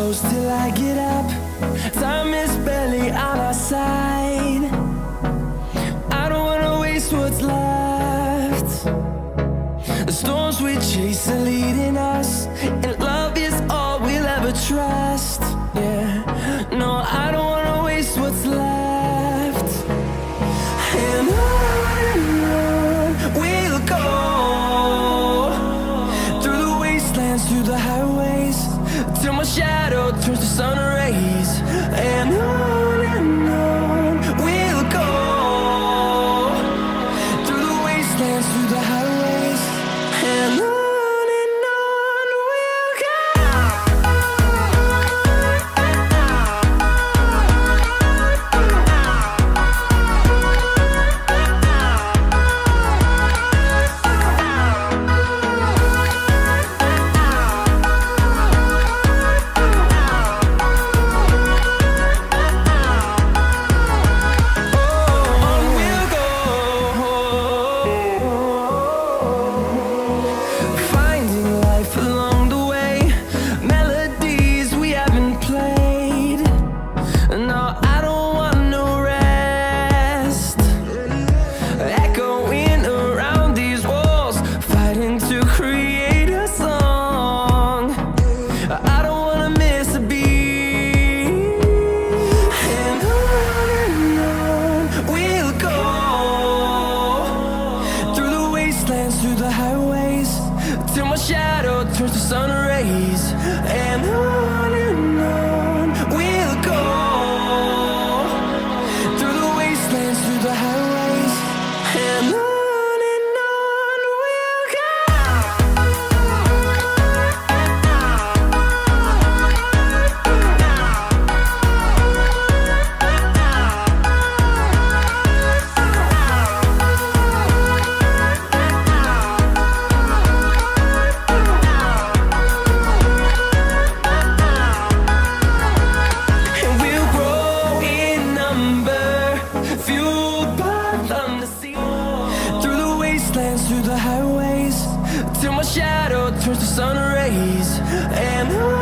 close till I get up. Time is barely on our side. I don't wanna waste what's left. The storms we chase are leading us, and love is all we'll ever trust. Yeah, no, I don't wanna waste what's left. And on we'll go, through the wastelands, through the highways, till my shadow turns to sun rays. And on we'll go, through the wastelands, through the highways, and on we'll go. Finding life along the way, melodies we haven't played. No, I don't want no rest. Echoing around these walls, fighting to create a song. I don't wanna miss a beat. And on we'll go, through the wastelands, through the highways, till my shadow turns to sun rays. And on we'll go, through the wastelands, through the highways, and on we'll go. And we'll grow in number, fueled by them to see. Through the wastelands, through the highways, till my shadow turns to sun rays. And on